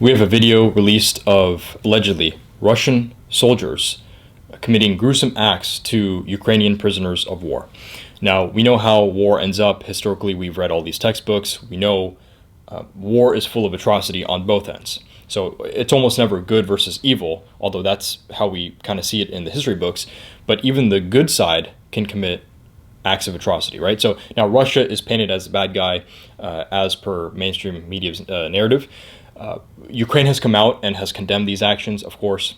We have a video released of allegedly Russian soldiers committing gruesome acts to Ukrainian prisoners of war. Now, we know how war ends up. Historically, we've read all these textbooks. We know war is full of atrocity on both ends. So it's almost never good versus evil, although that's how we kind of see it in the history books. But even the good side can commit acts of atrocity, right? So now Russia is painted as the bad guy as per mainstream media's narrative. Ukraine has come out and has condemned these actions, of course.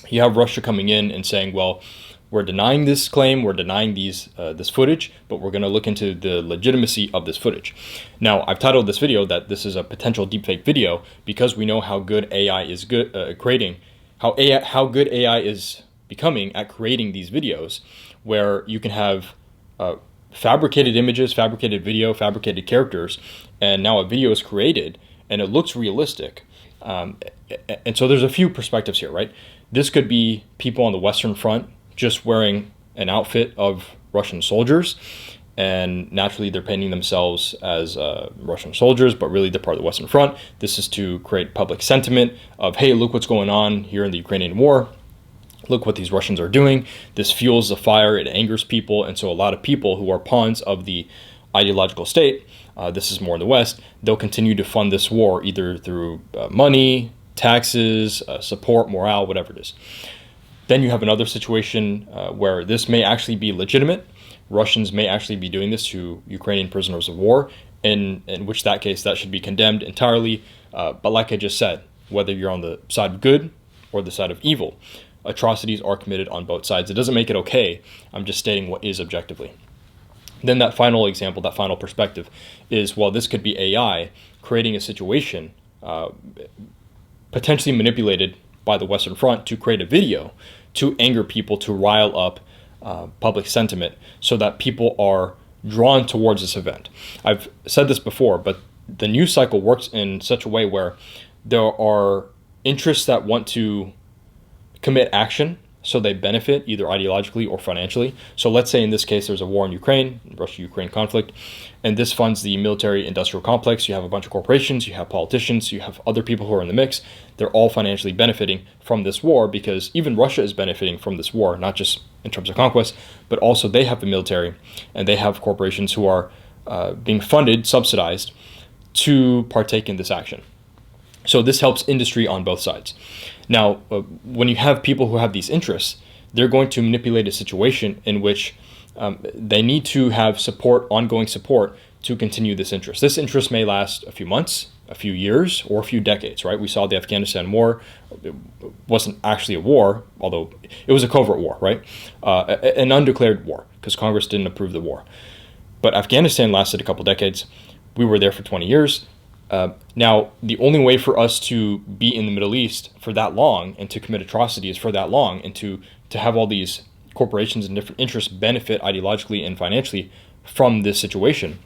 You have Russia coming in and saying, well, we're denying this claim, we're denying this footage, but we're going to look into the legitimacy of this footage. Now, I've titled this video that this is a potential deepfake video because we know how good AI is creating, how good AI is becoming at creating these videos, where you can have fabricated images, fabricated video, fabricated characters, and now a video is created and it looks realistic. And so there's a few perspectives here, right? This could be people on the Western Front just wearing an outfit of Russian soldiers, and naturally they're painting themselves as Russian soldiers, but really they're part of the Western Front. This is to create public sentiment of, hey, look what's going on here in the Ukrainian war. Look what these Russians are doing. This fuels the fire, it angers people, and so a lot of people who are pawns of the ideological state, this is more in the West, they'll continue to fund this war either through money, taxes, support, morale, whatever it is. Then you have another situation where this may actually be legitimate. Russians may actually be doing this to Ukrainian prisoners of war, in which that case that should be condemned entirely. But like I just said, whether you're on the side of good or the side of evil, atrocities are committed on both sides. It doesn't make it okay. I'm just stating what is objectively. Then that final example, that final perspective is, well, this could be AI creating a situation potentially manipulated by the Western Front to create a video to anger people, to rile up public sentiment so that people are drawn towards this event. I've said this before, but the news cycle works in such a way where there are interests that want to commit action, so they benefit either ideologically or financially. So let's say in this case there's a war in Ukraine, Russia-Ukraine conflict, and this funds the military-industrial complex. You have a bunch of corporations, you have politicians, you have other people who are in the mix. They're all financially benefiting from this war because even Russia is benefiting from this war, not just in terms of conquest, but also they have the military and they have corporations who are being funded, subsidized to partake in this action. So this helps industry on both sides. Now, when you have people who have these interests, they're going to manipulate a situation in which they need to have support, ongoing support, to continue this interest. This interest may last a few months, a few years, or a few decades, right? We saw the Afghanistan war. It wasn't actually a war, although it was a covert war, right? An undeclared war, because Congress didn't approve the war. But Afghanistan lasted a couple decades. We were there for 20 years. Now, the only way for us to be in the Middle East for that long and to commit atrocities for that long and to have all these corporations and different interests benefit ideologically and financially from this situation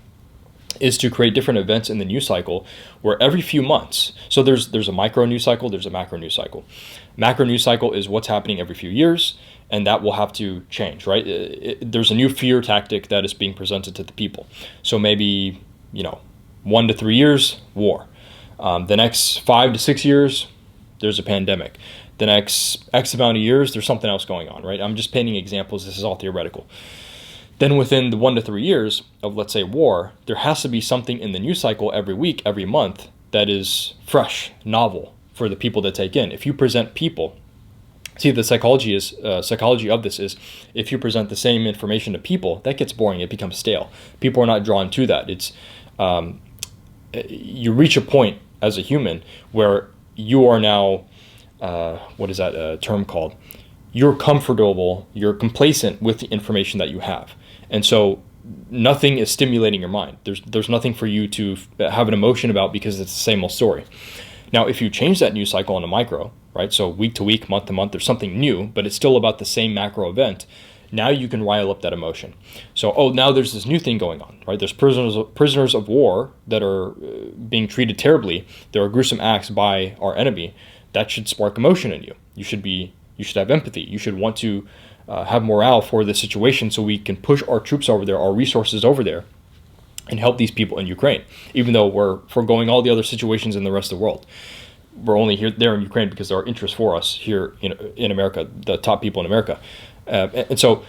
is to create different events in the news cycle where every few months, so there's a micro news cycle, there's a macro news cycle. Macro news cycle is what's happening every few years, and that will have to change, right? There's a new fear tactic that is being presented to the people. So maybe, 1 to 3 years, war. The next 5 to 6 years, there's a pandemic. The next X amount of years, there's something else going on, right? I'm just painting examples. This is all theoretical. Then within the 1 to 3 years of, let's say, war, there has to be something in the news cycle every week, every month that is fresh, novel for the people to take in. If you present people, see, the psychology of this is if you present the same information to people, that gets boring. It becomes stale. People are not drawn to that. It's you reach a point as a human where you are now, what is that term called? You're comfortable, you're complacent with the information that you have. And so nothing is stimulating your mind. There's nothing for you to have an emotion about because it's the same old story. Now, if you change that news cycle on a micro, right? So week to week, month to month, there's something new, but it's still about the same macro event. Now you can rile up that emotion. So, now there's this new thing going on, right? There's prisoners of war that are being treated terribly. There are gruesome acts by our enemy. That should spark emotion in you. You should have empathy. You should want to have morale for this situation so we can push our troops over there, our resources over there, and help these people in Ukraine, even though we're foregoing all the other situations in the rest of the world. we're only there in Ukraine because there are interests for us here in America, the top people in America. And so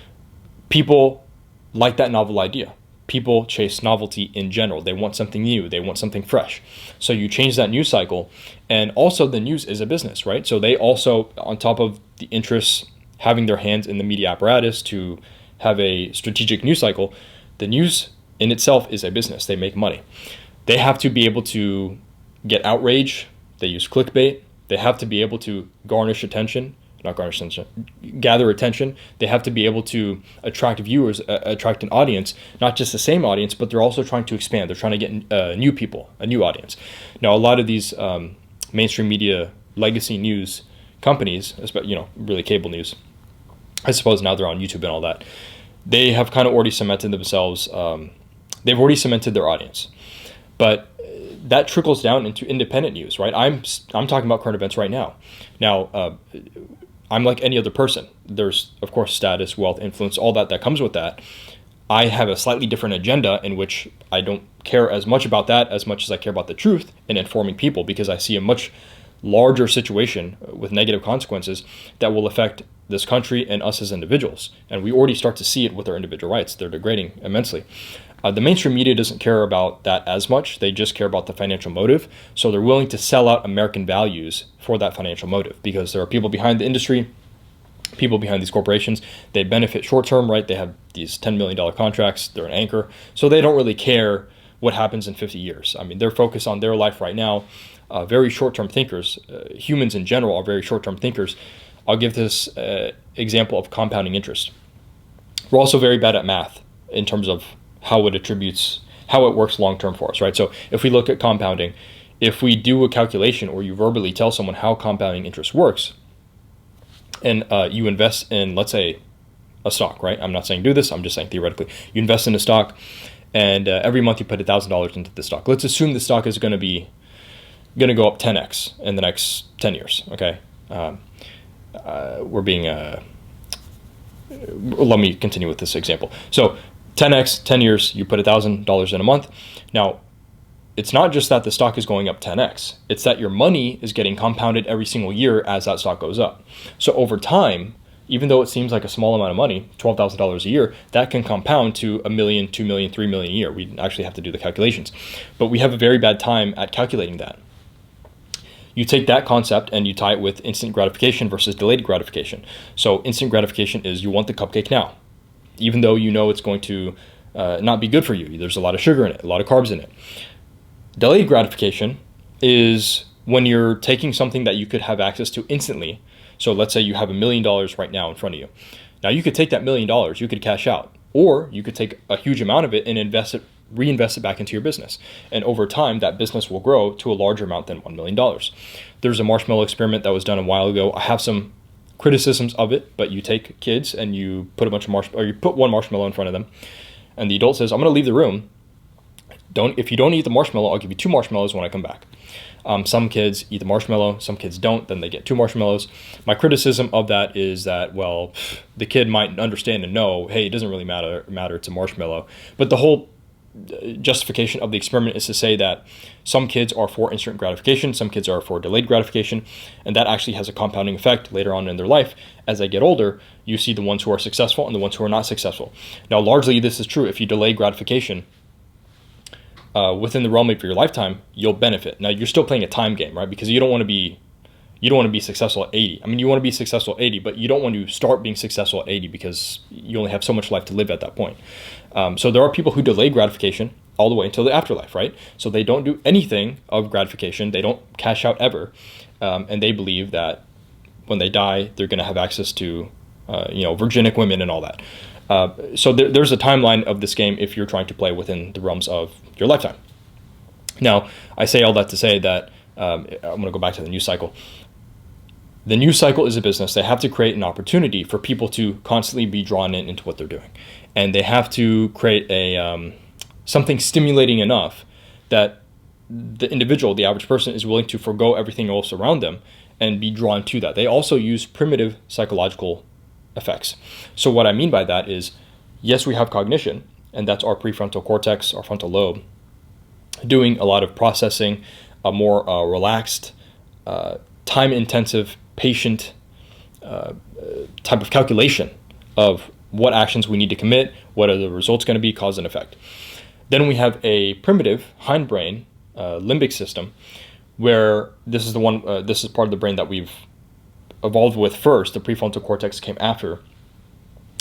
people like that novel idea. People chase novelty in general. They want something new. They want something fresh. So you change that news cycle. And also the news is a business, right? So they also, on top of the interests having their hands in the media apparatus to have a strategic news cycle, the news in itself is a business. They make money. They have to be able to get outrage. They use clickbait. They have to be able to gather attention. They have to be able to attract viewers, attract an audience, not just the same audience, but they're also trying to expand. They're trying to get new people, a new audience. Now, a lot of these mainstream media legacy news companies, really cable news, I suppose now they're on YouTube and all that, they have kind of already cemented themselves. They've already cemented their audience. But that trickles down into independent news, right? I'm talking about current events right now. Now, I'm like any other person. There's, of course, status, wealth, influence, all that comes with that. I have a slightly different agenda in which I don't care as much about that as much as I care about the truth and informing people, because I see a much larger situation with negative consequences that will affect this country and us as individuals. And we already start to see it with our individual rights. They're degrading immensely. The mainstream media doesn't care about that as much. They just care about the financial motive. So they're willing to sell out American values for that financial motive, because there are people behind the industry, people behind these corporations. They benefit short term, right? They have these $10 million contracts. They're an anchor. So they don't really care what happens in 50 years. I mean, they're focused on their life right now. Very short-term thinkers. Humans in general are very short-term thinkers. I'll give this example of compounding interest. We're also very bad at math in terms of how it works long-term for us, right? So if we look at compounding, if we do a calculation or you verbally tell someone how compounding interest works, and you invest in, let's say, a stock, right? I'm not saying do this, I'm just saying theoretically. You invest in a stock, and every month you put $1,000 into the stock. Let's assume the stock is going to go up 10x in the next 10 years, okay? Let me continue with this example. So 10x, 10 years, you put $1,000 in a month. Now, it's not just that the stock is going up 10x. It's that your money is getting compounded every single year as that stock goes up. So over time, even though it seems like a small amount of money, $12,000 a year, that can compound to $1 million, $2 million, $3 million a year. We actually have to do the calculations. But we have a very bad time at calculating that. You take that concept and you tie it with instant gratification versus delayed gratification. So instant gratification is you want the cupcake now, even though you know it's going to not be good for you. There's a lot of sugar in it, a lot of carbs in it. Delayed gratification is when you're taking something that you could have access to instantly. So let's say you have $1 million right now in front of you. Now you could take that $1 million, you could cash out, or you could take a huge amount of it and reinvest it back into your business. And over time, that business will grow to a larger amount than $1 million. There's a marshmallow experiment that was done a while ago. I have some criticisms of it, but you take kids and you put you put one marshmallow in front of them, and the adult says, "I'm going to leave the room. If you don't eat the marshmallow, I'll give you 2 marshmallows when I come back." Some kids eat the marshmallow, some kids don't, then they get 2 marshmallows. My criticism of that is that, well, the kid might understand and know, hey, it doesn't really matter, it's a marshmallow. But the whole justification of the experiment is to say that some kids are for instant gratification, some kids are for delayed gratification, and that actually has a compounding effect later on in their life. As they get older, you see the ones who are successful and the ones who are not successful. Now, largely this is true. If you delay gratification, within the realm of your lifetime, you'll benefit. Now, you're still playing a time game, right? Because you don't want to be successful at 80. I mean, you want to be successful at 80, but you don't want to start being successful at 80 because you only have so much life to live at that point. So there are people who delay gratification all the way until the afterlife, right? So they don't do anything of gratification. They don't cash out ever. And they believe that when they die, they're going to have access to, virginic women and all that. So there's a timeline of this game if you're trying to play within the realms of your lifetime. Now, I say all that to say that I'm going to go back to the news cycle. The news cycle is a business. They have to create an opportunity for people to constantly be drawn into what they're doing. And they have to create something stimulating enough that the individual, the average person, is willing to forego everything else around them and be drawn to that. They also use primitive psychological effects. So what I mean by that is, yes, we have cognition, and that's our prefrontal cortex, our frontal lobe, doing a lot of processing, a more relaxed time-intensive, patient type of calculation of what actions we need to commit, what are the results going to be, cause and effect. Then we have a primitive hindbrain limbic system, where this is the one. This is part of the brain that we've evolved with first. The prefrontal cortex came after,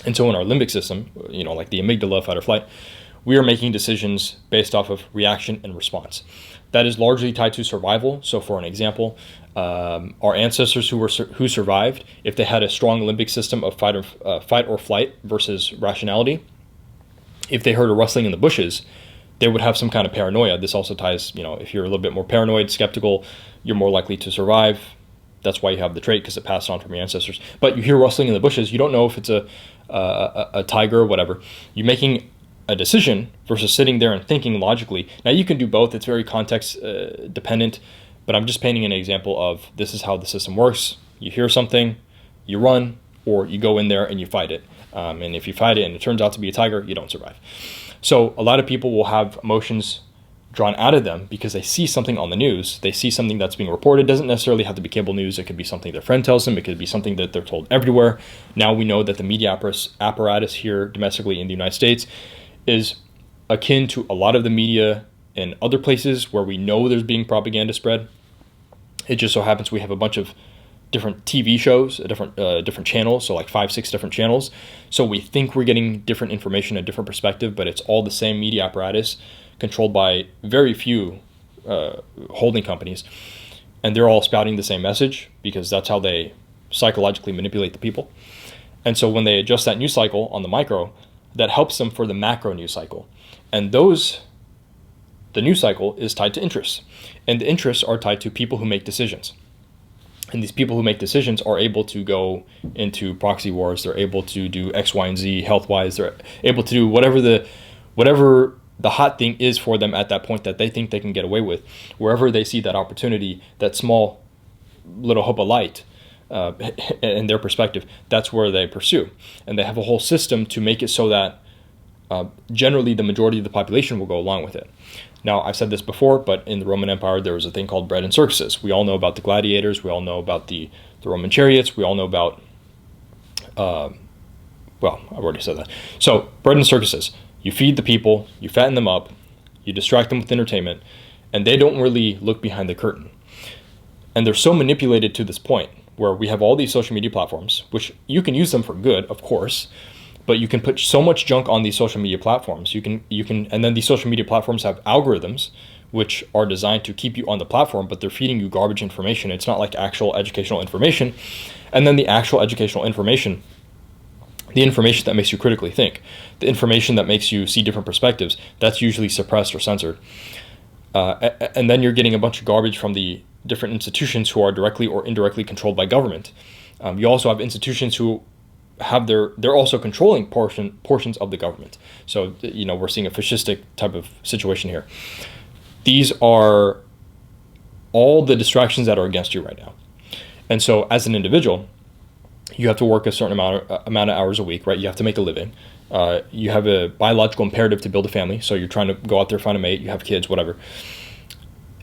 and so in our limbic system, like the amygdala, fight or flight, we are making decisions based off of reaction and response. That is largely tied to survival. So, for an example, our ancestors who survived, if they had a strong limbic system of fight or flight versus rationality, if they heard a rustling in the bushes, they would have some kind of paranoia. This also ties, if you're a little bit more paranoid, skeptical, you're more likely to survive. That's why you have the trait, because it passed on from your ancestors. But you hear rustling in the bushes, you don't know if it's a tiger or whatever. You're making a decision versus sitting there and thinking logically. Now, you can do both. It's very context dependent, but I'm just painting an example of this is how the system works. You hear something, you run, or you go in there and you fight it. And if you fight it and it turns out to be a tiger, you don't survive. So a lot of people will have emotions drawn out of them because they see something on the news. They see something that's being reported. It doesn't necessarily have to be cable news. It could be something their friend tells them. It could be something that they're told everywhere. Now we know that the media apparatus here domestically in the United States is akin to a lot of the media in other places where we know there's being propaganda spread. It just so happens we have a bunch of different TV shows, different channels, so like 5-6 different channels. So we think we're getting different information, a different perspective, but it's all the same media apparatus controlled by very few holding companies. And they're all spouting the same message because that's how they psychologically manipulate the people. And so when they adjust that news cycle on the micro, that helps them for the macro news cycle. And the news cycle is tied to interests. And the interests are tied to people who make decisions. And these people who make decisions are able to go into proxy wars. They're able to do X, Y, and Z health-wise. They're able to do whatever the hot thing is for them at that point that they think they can get away with. Wherever they see that opportunity, that small little hope of light, in their perspective, that's where they pursue. And they have a whole system to make it so that generally the majority of the population will go along with it. Now, I've said this before, but in the Roman Empire, there was a thing called bread and circuses. We all know about the gladiators. We all know about the Roman chariots. We all know about, well, I've already said that. So bread and circuses. You feed the people, you fatten them up, you distract them with entertainment, and they don't really look behind the curtain. And they're so manipulated to this point where we have all these social media platforms, which you can use them for good, of course, but you can put so much junk on these social media platforms. You can, and then these social media platforms have algorithms which are designed to keep you on the platform, but they're feeding you garbage information. It's not like actual educational information. And then the actual educational information, the information that makes you critically think, the information that makes you see different perspectives, that's usually suppressed or censored. And then you're getting a bunch of garbage from the different institutions who are directly or indirectly controlled by government. You also have institutions who have they're also controlling portions of the government. So, we're seeing a fascistic type of situation here. These are all the distractions that are against you right now. And so as an individual, you have to work a certain amount of hours a week, right? You have to make a living. You have a biological imperative to build a family. So you're trying to go out there, find a mate, you have kids, whatever.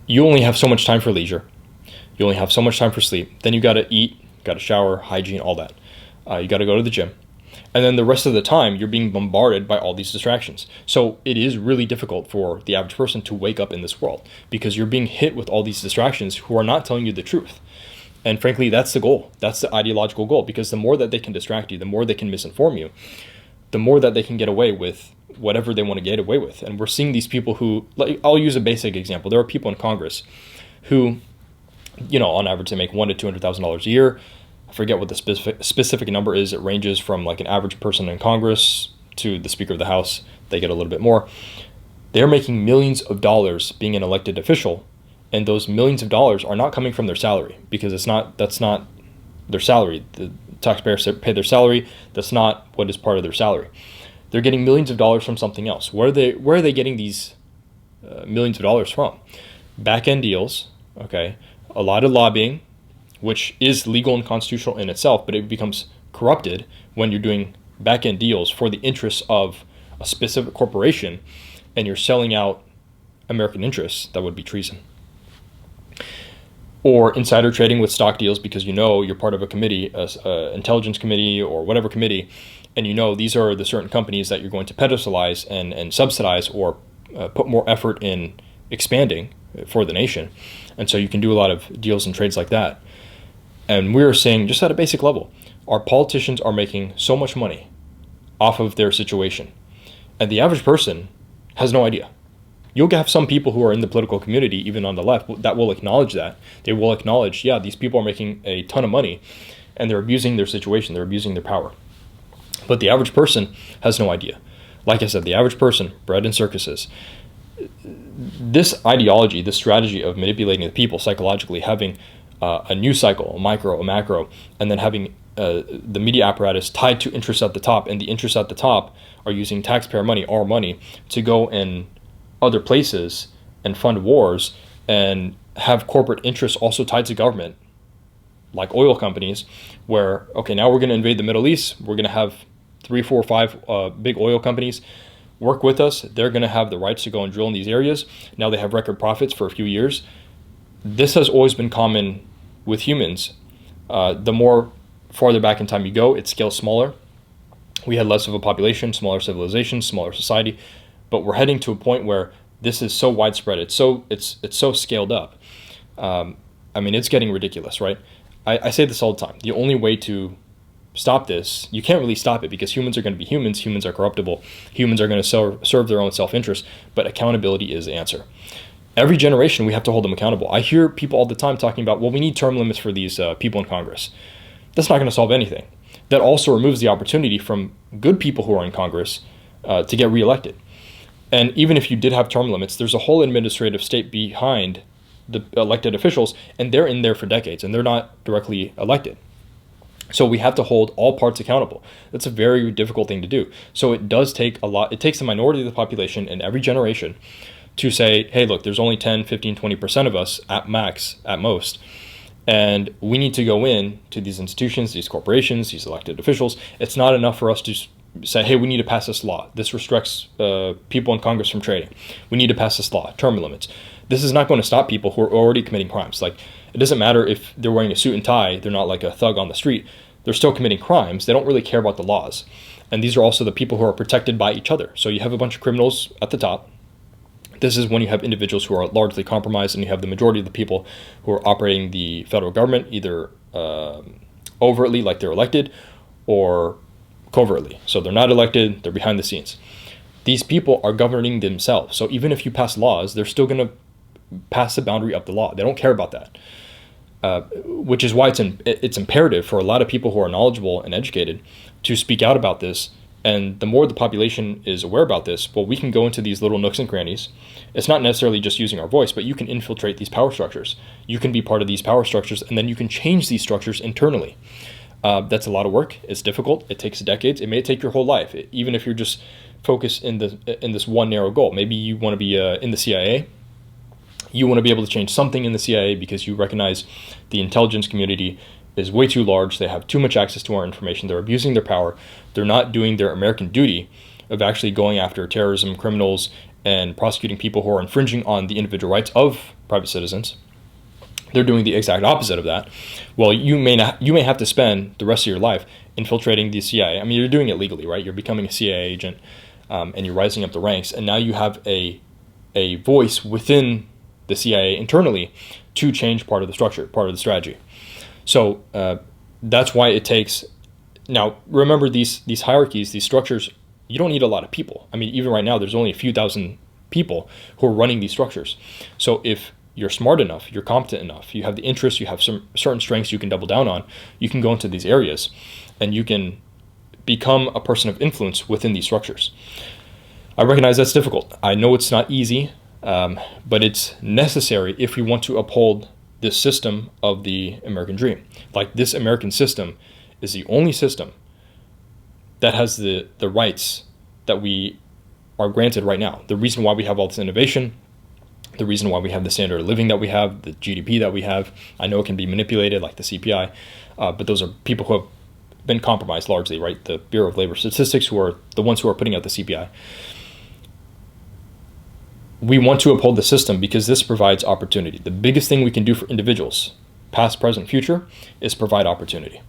You only have so much time for leisure. You only have so much time for sleep. Then you got to eat, got to shower, hygiene, all that. You got to go to the gym. And then the rest of the time, you're being bombarded by all these distractions. So it is really difficult for the average person to wake up in this world because you're being hit with all these distractions who are not telling you the truth. And frankly, that's the goal. That's the ideological goal, because the more that they can distract you, the more they can misinform you, the more that they can get away with whatever they want to get away with. And we're seeing these people who, like, I'll use a basic example. There are people in Congress who, on average, they make $100,000 to $200,000 a year. I forget what the specific number is. It ranges from like an average person in Congress to the Speaker of the House. They get a little bit more. They're making millions of dollars being an elected official, and those millions of dollars are not coming from their salary, because that's not their salary. The taxpayers pay their salary. That's not what is part of their salary. They're getting millions of dollars from something else. Where are they getting these millions of dollars from? Back-end deals, okay, a lot of lobbying, which is legal and constitutional in itself, but it becomes corrupted when you're doing back-end deals for the interests of a specific corporation and you're selling out American interests. That would be treason. or insider trading with stock deals because you know you're part of a committee, intelligence committee or whatever committee, and you know these are the certain companies that you're going to pedestalize and subsidize or put more effort in expanding for the nation. And so you can do a lot of deals and trades like that. And we're saying, just at a basic level, our politicians are making so much money off of their situation. And the average person has no idea. You'll have some people who are in the political community, even on the left, that will acknowledge that. They will acknowledge, yeah, these people are making a ton of money and they're abusing their situation, they're abusing their power. But the average person has no idea. Like I said, the average person, bred in circuses, this ideology, this strategy of manipulating the people psychologically, having a news cycle, a micro, a macro, and then having the media apparatus tied to interests at the top, and the interests at the top are using taxpayer money, our money, to go in other places and fund wars and have corporate interests also tied to government, like oil companies, where, okay, now we're going to invade the Middle East. We're going to have 3, 4, 5 big oil companies work with us. They're going to have the rights to go and drill in these areas. Now they have record profits for a few years. This has always been common with humans. The more farther back in time you go, it scales smaller. We had less of a population, smaller civilization, smaller society, but we're heading to a point where this is so widespread. It's so scaled up. I mean, it's getting ridiculous, right? I say this all the time. The only way to stop this, you can't really stop it because humans are going to be humans. Humans are corruptible. Humans are going to serve their own self-interest, but accountability is the answer. Every generation, we have to hold them accountable. I hear people all the time talking about, well, we need term limits for these people in Congress. That's not going to solve anything. That also removes the opportunity from good people who are in Congress to get reelected. And even if you did have term limits, there's a whole administrative state behind the elected officials, and they're in there for decades, and they're not directly elected. So we have to hold all parts accountable. That's a very difficult thing to do. So it does take a lot. It takes the minority of the population in every generation to say, hey, look, there's only 10, 15, 20% of us at max, at most. And we need to go in to these institutions, these corporations, these elected officials. It's not enough for us to say, hey, we need to pass this law. This restricts people in Congress from trading. We need to pass this law, term limits. This is not going to stop people who are already committing crimes. Like, it doesn't matter if they're wearing a suit and tie. They're not like a thug on the street. They're still committing crimes. They don't really care about the laws. And these are also the people who are protected by each other. So you have a bunch of criminals at the top. This is when you have individuals who are largely compromised, and you have the majority of the people who are operating the federal government, either overtly, like they're elected, or covertly. So they're not elected, they're behind the scenes. These people are governing themselves. So even if you pass laws, they're still going to pass the boundary of the law. They don't care about that. Which is why it's imperative for a lot of people who are knowledgeable and educated to speak out about this. And the more the population is aware about this, well, we can go into these little nooks and crannies. It's not necessarily just using our voice, but you can infiltrate these power structures. You can be part of these power structures, and then you can change these structures internally. That's a lot of work. It's difficult. It takes decades. It may take your whole life, even if you're just focused in this one narrow goal. Maybe you want to be in the CIA. You want to be able to change something in the CIA because you recognize the intelligence community is way too large. They have too much access to our information. They're abusing their power. They're not doing their American duty of actually going after terrorism, criminals, and prosecuting people who are infringing on the individual rights of private citizens. They're doing the exact opposite of that. Well, you may have to spend the rest of your life infiltrating the CIA. I mean, you're doing it legally, right? You're becoming a CIA agent, and you're rising up the ranks, and now you have a voice within the CIA internally to change part of the structure, part of the strategy. So that's why it takes. Now, remember these hierarchies, these structures. You don't need a lot of people. I mean, even right now, there's only a few thousand people who are running these structures. So if you're smart enough, you're competent enough, you have the interest, you have some certain strengths you can double down on, you can go into these areas, and you can become a person of influence within these structures. I recognize that's difficult. I know it's not easy, but it's necessary if we want to uphold this system of the American dream. Like, this American system is the only system that has the rights that we are granted right now. The reason why we have all this innovation, the reason why we have the standard of living that we have, the GDP that we have. I know it can be manipulated, like the CPI, but those are people who have been compromised largely, right? The Bureau of Labor Statistics, who are the ones who are putting out the CPI. we want to uphold the system because this provides opportunity. The biggest thing we can do for individuals, past, present, future, is provide opportunity.